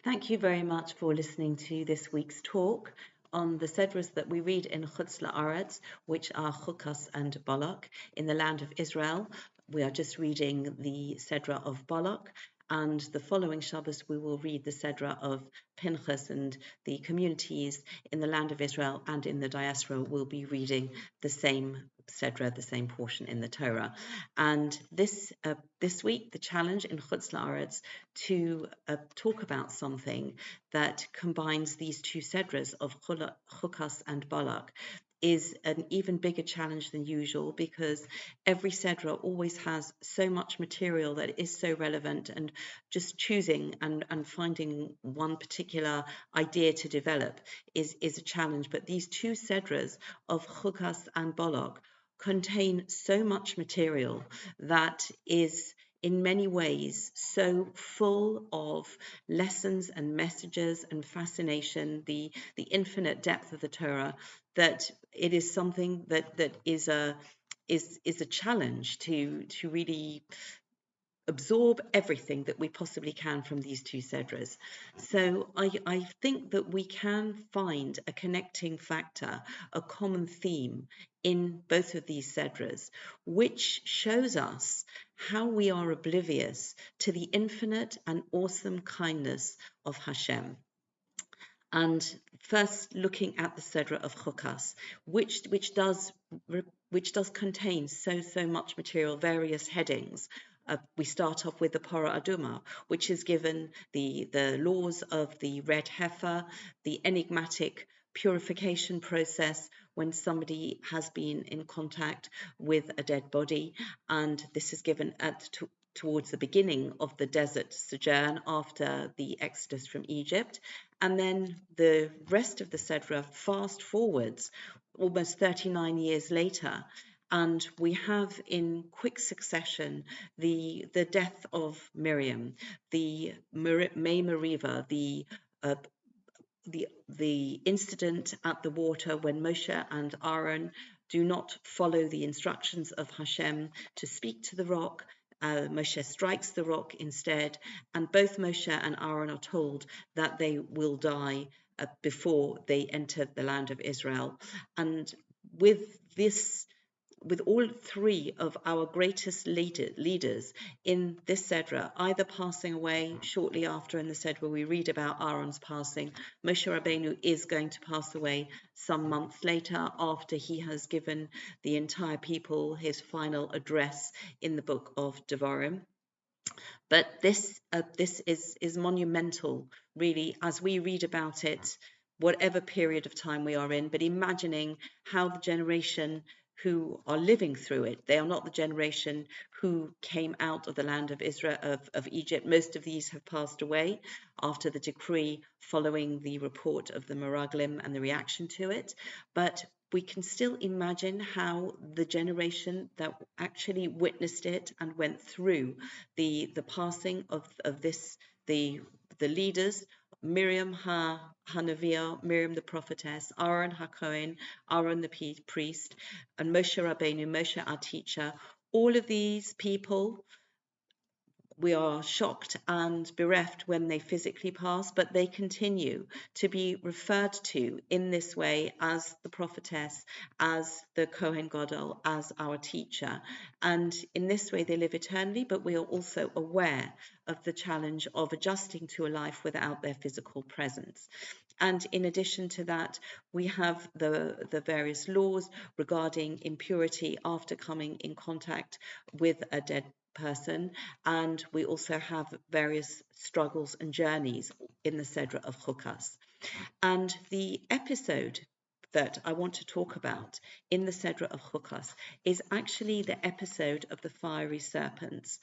Thank you very much for listening to this week's talk on the Sedras that we read in Chutz La'aretz, which are Chukat and Balak in the land of Israel. We are just reading the Sedra of Balak, and the following Shabbos we will read the Sedra of Pinchas, and the communities in the land of Israel and in the diaspora will be reading the same Sedra, the same portion in the Torah. And this week, the challenge in Chutz La'aretz to talk about something that combines these two Sedras of Chukas and Balak is an even bigger challenge than usual, because every Sedra always has so much material that is so relevant, and just choosing and finding one particular idea to develop is a challenge. But these two Sedras of Chukas and Balak contain so much material that is in many ways so full of lessons and messages and fascination, the infinite depth of the Torah, that it is something that is a challenge to really absorb everything that we possibly can from these two Sedras. So I think that we can find a connecting factor, a common theme in both of these Sedras, which shows us how we are oblivious to the infinite and awesome kindness of Hashem. And first, looking at the Sedra of Chukas, which does contain so much material, various headings. We start off with the Parah Aduma, which is given the laws of the red heifer, the enigmatic purification process when somebody has been in contact with a dead body, and this is given towards the beginning of the desert sojourn after the exodus from Egypt. And then the rest of the Sedra fast forwards almost 39 years later, and we have in quick succession the death of Miriam, the May Meriva, the incident at the water when Moshe and Aaron do not follow the instructions of Hashem to speak to the rock. Moshe strikes the rock instead, and both Moshe and Aaron are told that they will die before they enter the land of Israel. And with all three of our greatest leaders in this Sedra, either passing away shortly after. In the Sedra we read about Aaron's passing. Moshe Rabbeinu is going to pass away some months later, after he has given the entire people his final address in the book of Devarim. But this is monumental, really, as we read about it, whatever period of time we are in, but imagining how the generation who are living through it, they are not the generation who came out of the land of Israel, of Egypt. Most of these have passed away after the decree following the report of the Meraglim and the reaction to it. But we can still imagine how the generation that actually witnessed it and went through the passing of this, the leaders, Miriam HaNaviah, Miriam the prophetess, Aaron HaKohen, Aaron the priest, and Moshe Rabbeinu, Moshe our teacher. All of these people, we are shocked and bereft when they physically pass, but they continue to be referred to in this way as the prophetess, as the Kohen Gadol, as our teacher. And in this way they live eternally, but we are also aware of the challenge of adjusting to a life without their physical presence. And in addition to that, we have the various laws regarding impurity after coming in contact with a dead person, and we also have various struggles and journeys in the Sedra of Chukas. And the episode that I want to talk about in the Sedra of Chukas is actually the episode of the fiery serpents,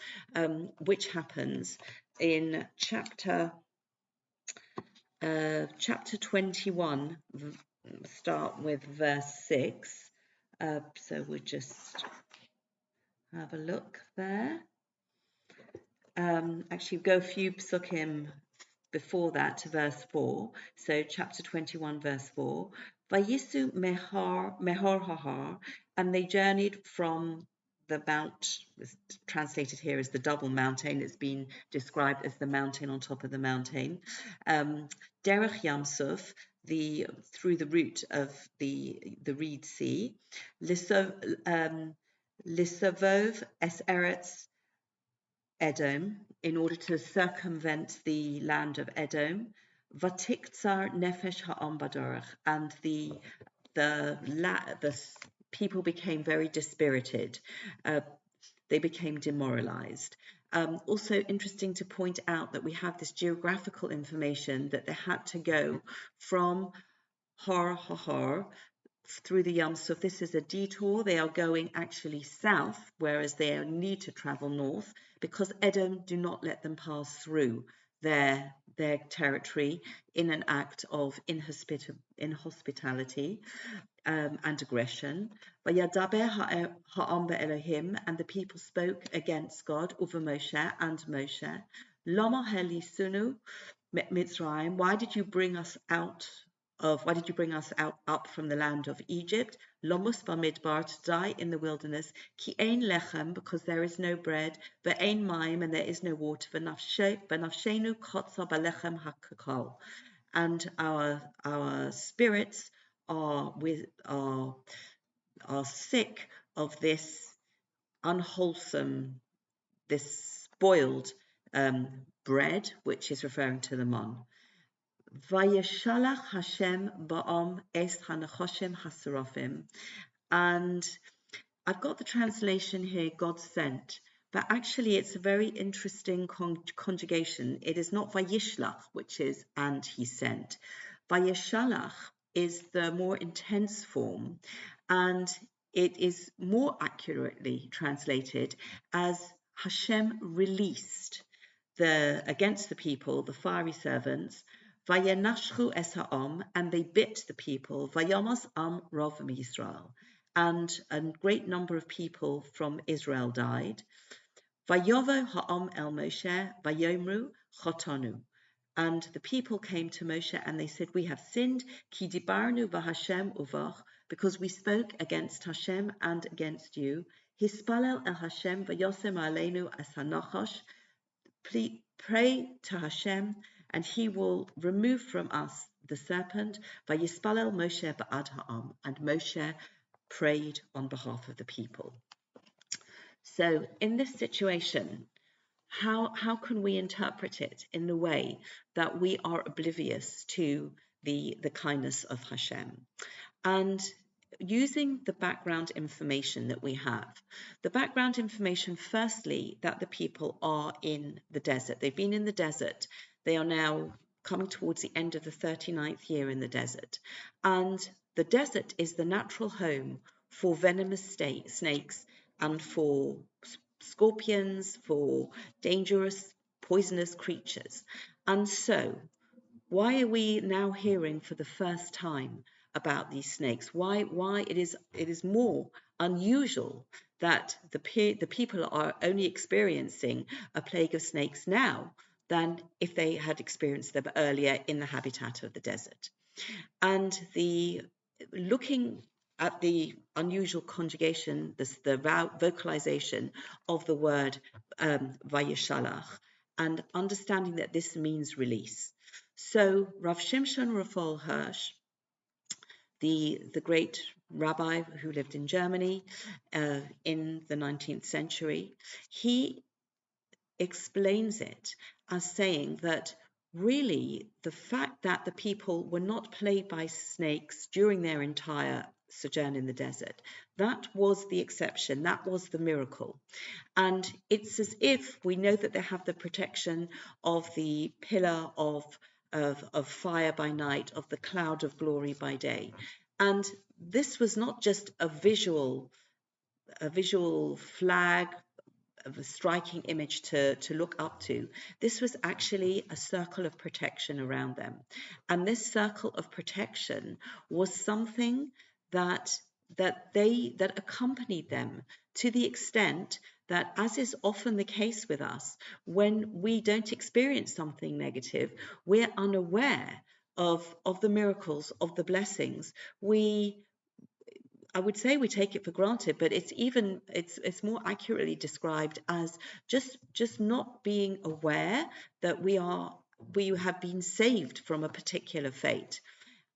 which happens in chapter 21, start with verse 6. So we'll just have a look there. Actually, go a few psukim before that to verse 4. So chapter 21, verse 4. Vayisu mehor hahar, and they journeyed from the mount is translated here as the double mountain. It's been described as the mountain on top of the mountain. Derech Yam Suf, through the route of the Reed Sea. Lisavov es Eretz Edom, in order to circumvent the land of Edom. Vatiktsar nefesh ha'am badorach, and the people became very dispirited. They became demoralized. Also interesting to point out that we have this geographical information that they had to go from Har HaHar through the Yam Suf. This is a detour. They are going actually south, whereas they need to travel north, because Edom do not let them pass through their territory in an act of inhospitality and aggression. Vayadaber ha'am be'Elohim, and the people spoke against God, uva Moshe and Moshe. Lama helisunu Mitzrayim, why did you bring us up from the land of Egypt? Lomus bamidbar, to die in the wilderness. Ki ein lechem, because there is no bread. Ve'ein mayim, and there is no water. V'nafshenu kotza balechem hakakal, and our spirits are sick of this unwholesome, this spoiled bread, which is referring to the man. Vayeshalach Hashem ba'am es hanachoshim hasarafim, and I've got the translation here, God sent, but actually it's a very interesting conjugation. It is not Vayishlach, which is and he sent. Vayeshalach is the more intense form, and it is more accurately translated as Hashem released against the people, the fiery servants. Vayanashchu es ha'am, and they bit the people. Vayamas am rov Yisrael, and a great number of people from Israel died. Vayovo ha'am el Moshe, vayomru chotanu, and the people came to Moshe and they said, we have sinned, ki dibarnu v'Hashem uvach, because we spoke against Hashem and against you. Hispalel el Hashem vayosem aleinu as hanachosh, pray to Hashem, and he will remove from us the serpent. Vayispalel Moshe ba'ad ha'am, and Moshe prayed on behalf of the people. So in this situation, how can we interpret it in the way that we are oblivious to the kindness of Hashem? And using the background information that we have. The background information, firstly, that the people are in the desert. They've been in the desert. They are now coming towards the end of the 39th year in the desert. And the desert is the natural home for venomous snakes and for scorpions, for dangerous, poisonous creatures. And so, why are we now hearing for the first time about these snakes? Why it is more unusual that the people are only experiencing a plague of snakes now than if they had experienced them earlier in the habitat of the desert. And looking at the unusual conjugation, the vocalization of the word Vayeshalach, and understanding that this means release. So Rav Shimshon Raphael Hirsch, the great rabbi who lived in Germany in the 19th century, he explains it as saying that really the fact that the people were not plagued by snakes during their entire sojourn in the desert, that was the exception, that was the miracle. And it's as if we know that they have the protection of the pillar of fire by night, of the cloud of glory by day. And this was not just a visual flag of a striking image to look up to. This was actually a circle of protection around them. And this circle of protection was something that accompanied them to the extent that, as is often the case with us, when we don't experience something negative, we're unaware of the miracles, of the blessings. We I would say we take it for granted, but it's more accurately described as just not being aware that we have been saved from a particular fate.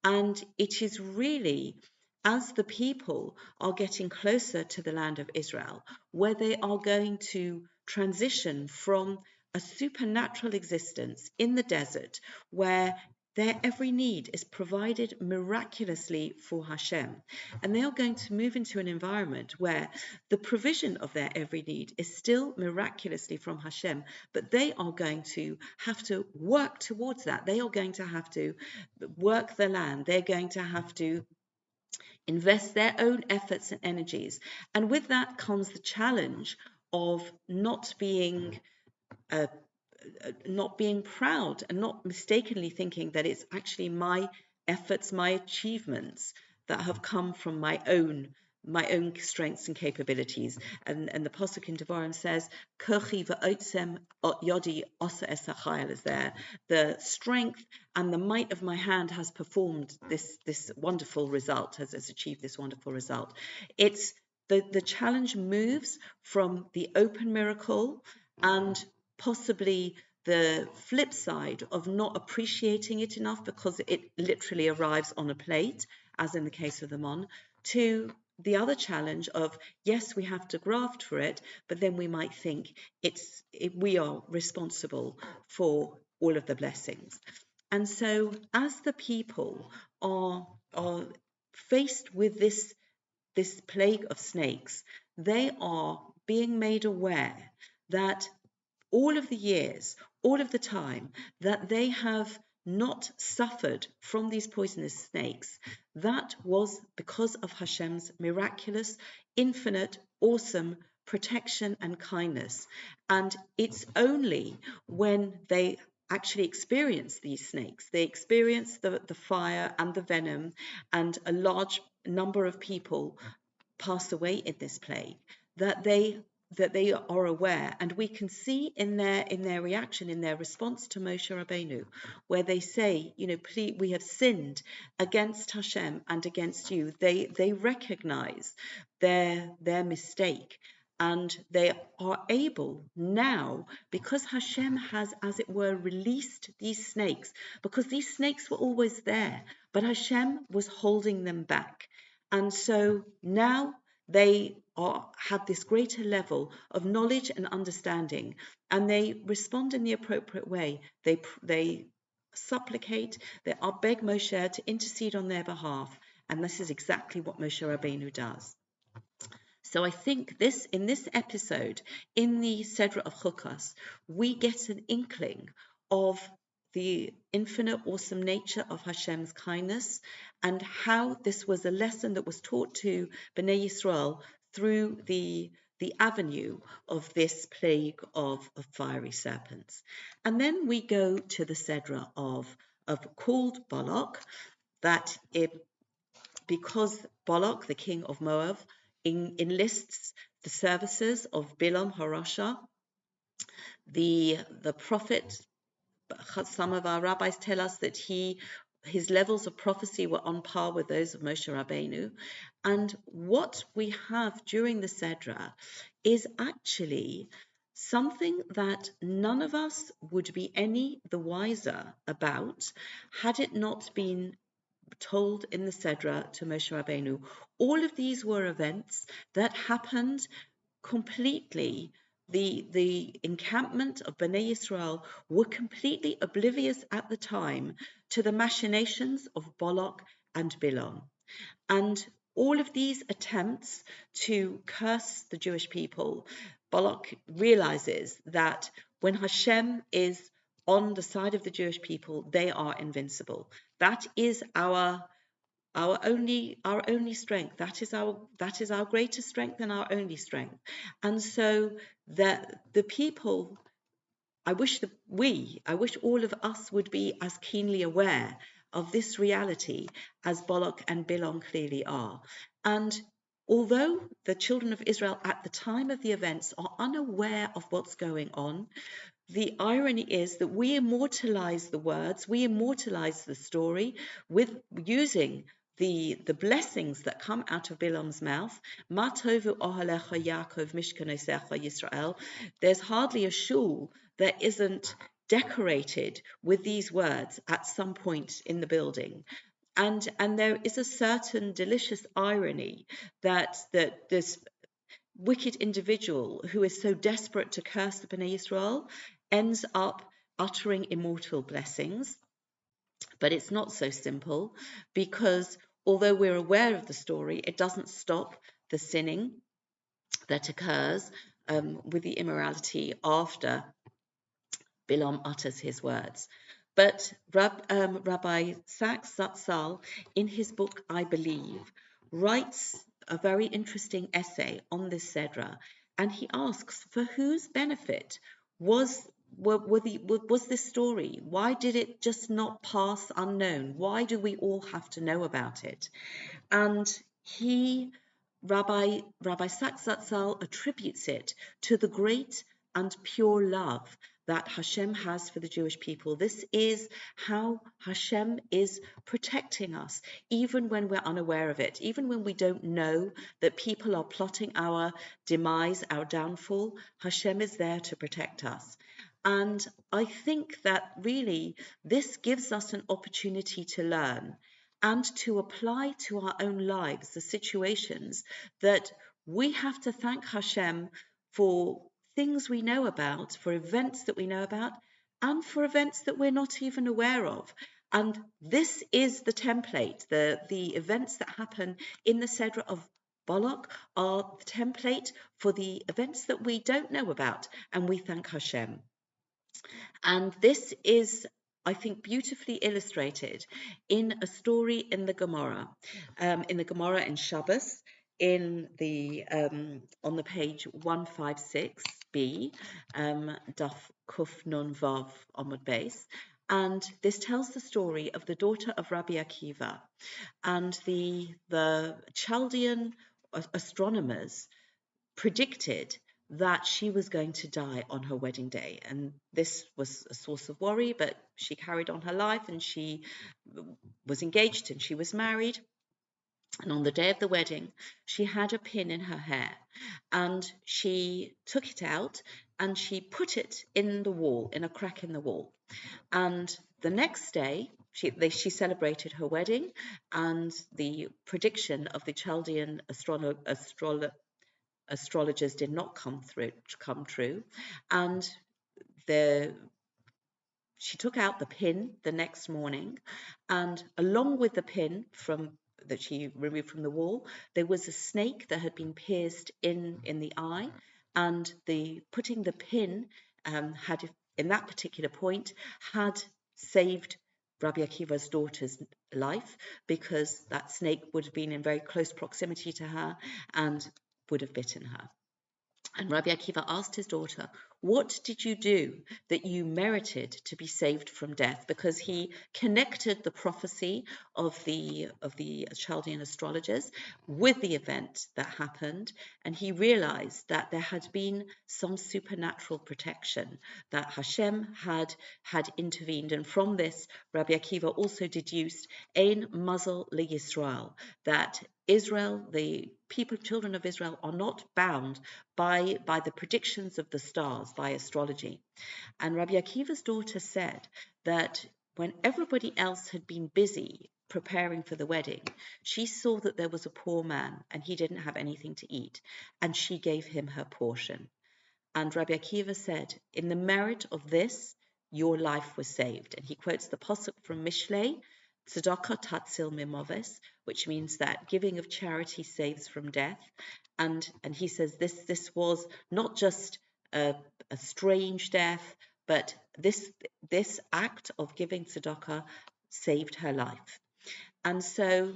And it is really as the people are getting closer to the land of Israel, where they are going to transition from a supernatural existence in the desert, where their every need is provided miraculously for Hashem. And they are going to move into an environment where the provision of their every need is still miraculously from Hashem, but they are going to have to work towards that. They are going to have to work the land. They're going to have to invest their own efforts and energies. And with that comes the challenge of not being proud and not mistakenly thinking that it's actually my efforts, my achievements that have come from my own strengths and capabilities. And the Pasuk in Devarim says, Kochi v'otzem yodi osa es hachayil is there. The strength and the might of my hand has performed this wonderful result, has achieved this wonderful result. It's the challenge moves from the open miracle and possibly the flip side of not appreciating it enough because it literally arrives on a plate, as in the case of the mon, to the other challenge of, yes, we have to graft for it, but then we might think we are responsible for all of the blessings. And so as the people are faced with this plague of snakes, they are being made aware that all of the years, all of the time that they have not suffered from these poisonous snakes, that was because of Hashem's miraculous, infinite, awesome protection and kindness. And it's only when they actually experience these snakes, they experience the fire and the venom, and a large number of people pass away in this plague, that they are aware, and we can see in their reaction, in their response to Moshe Rabbeinu, where they say, please, we have sinned against Hashem and against you. They recognize their mistake, and they are able now, because Hashem has, as it were, released these snakes, because these snakes were always there, but Hashem was holding them back. And so now they have this greater level of knowledge and understanding, and they respond in the appropriate way. They supplicate, they beg Moshe to intercede on their behalf, and this is exactly what Moshe Rabbeinu does. So I think in this episode, in the Sedra of Chukas, we get an inkling of the infinite awesome nature of Hashem's kindness, and how this was a lesson that was taught to Bnei Yisrael through the avenue of this plague of fiery serpents. And then we go to the Sedra of called Balak, because Balak, the king of Moab, enlists the services of Bilam Harasha, the prophet. Some of our rabbis tell us that his levels of prophecy were on par with those of Moshe Rabbeinu. And what we have during the Sedra is actually something that none of us would be any the wiser about had it not been told in the Sedra to Moshe Rabbeinu. All of these were events that happened completely. The encampment of Bnei Yisrael were completely oblivious at the time to the machinations of Balak and Bilam. And all of these attempts to curse the Jewish people, Balak realizes that when Hashem is on the side of the Jewish people, they are invincible. That is our only strength. That is our greatest strength and our only strength. And so the people, I wish all of us would be as keenly aware of this reality as Balak and Bilam clearly are. And although the children of Israel at the time of the events are unaware of what's going on, the irony is that we immortalize the words, we immortalize the story with using the blessings that come out of Bilam's mouth, Ma tovu ohalecha Yaakov mishkanesecha Yisrael, there's hardly a shul that isn't decorated with these words at some point in the building. And there is a certain delicious irony that this wicked individual who is so desperate to curse the Bnei Israel ends up uttering immortal blessings. But it's not so simple, because although we're aware of the story, it doesn't stop the sinning that occurs with the immorality after Bilam utters his words. But Rabbi Sachs Zatzal, in his book I Believe, writes a very interesting essay on this Sedra, and he asks, for whose benefit was this story? Why did it just not pass unknown? Why do we all have to know about it? And Rabbi Sachs Zatzal attributes it to the great and pure love that Hashem has for the Jewish people. This is how Hashem is protecting us, even when we're unaware of it, even when we don't know that people are plotting our demise, our downfall. Hashem is there to protect us. And I think that really this gives us an opportunity to learn and to apply to our own lives the situations that we have to thank Hashem for things we know about, for events that we know about, and for events that we're not even aware of. And this is the template. The events that happen in the Sedra of Balak are the template for the events that we don't know about, and we thank Hashem. And this is, I think, beautifully illustrated in a story in the Gemara, in Shabbos, in the on the page 156b, Daf Kuf Nun Vav Amud Beis, and this tells the story of the daughter of Rabbi Akiva, and the Chaldean astronomers predicted that she was going to die on her wedding day. And this was a source of worry, but she carried on her life, and she was engaged and she was married. And on the day of the wedding, she had a pin in her hair, and she took it out and she put it in the wall, in a crack in the wall. And the next day, she celebrated her wedding, and the prediction of the Chaldean astrologers did not come true, and she took out the pin the next morning, and along with the pin that she removed from the wall, there was a snake that had been pierced in the eye, and putting the pin had, in that particular point, had saved Rabbi Akiva's daughter's life, because that snake would have been in very close proximity to her and would have bitten her. And Rabbi Akiva asked his daughter, what did you do that you merited to be saved from death? Because he connected the prophecy of the Chaldean astrologers with the event that happened, and he realized that there had been some supernatural protection, that Hashem had intervened. And from this, Rabbi Akiva also deduced Ein Mazel LeYisrael, that Israel, the children of Israel, are not bound by the predictions of the stars, by astrology. And Rabbi Akiva's daughter said that when everybody else had been busy preparing for the wedding, she saw that there was a poor man and he didn't have anything to eat, and she gave him her portion. And Rabbi Akiva said, in the merit of this, your life was saved. And he quotes the pasuk from Mishlei, Tzedakah tatzil mimoves, which means that giving of charity saves from death. And he says this was not just a strange death, but this act of giving tzedakah saved her life. And so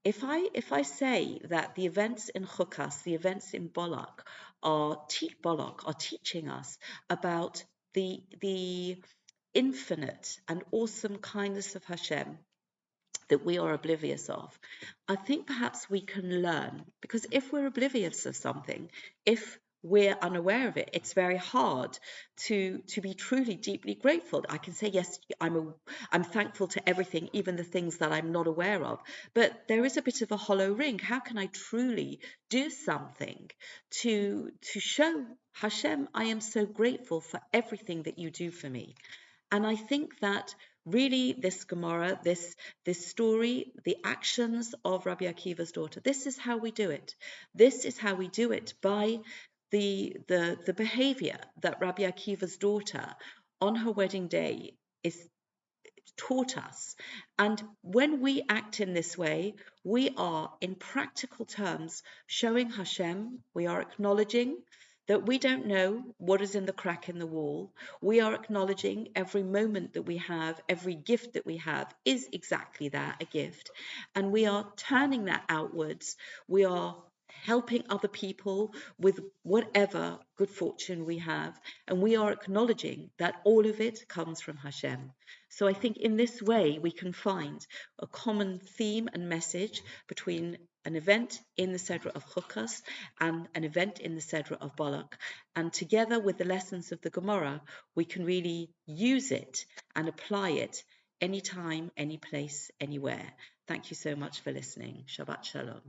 if I say that the events in Chukas, the events in Balak are teaching us about the infinite and awesome kindness of Hashem that we are oblivious of, I think perhaps we can learn, because if we're oblivious of something, if we're unaware of it. It's very hard to be truly deeply grateful. I can say, yes, I'm thankful to everything, even the things that I'm not aware of. But there is a bit of a hollow ring. How can I truly do something to show Hashem, I am so grateful for everything that you do for me? And I think that really this Gemara, this story, the actions of Rabbi Akiva's daughter, this is how we do it. This is how we do it, by the behavior that Rabbi Akiva's daughter on her wedding day is taught us. And when we act in this way, we are in practical terms showing Hashem, we are acknowledging that we don't know what is in the crack in the wall. We are acknowledging every moment that we have, every gift that we have is exactly that, a gift. And we are turning that outwards. We are helping other people with whatever good fortune we have. And we are acknowledging that all of it comes from Hashem. So I think in this way, we can find a common theme and message between an event in the Sedra of Chukas and an event in the Sedra of Balak. And together with the lessons of the Gemara, we can really use it and apply it anytime, any place, anywhere. Thank you so much for listening. Shabbat Shalom.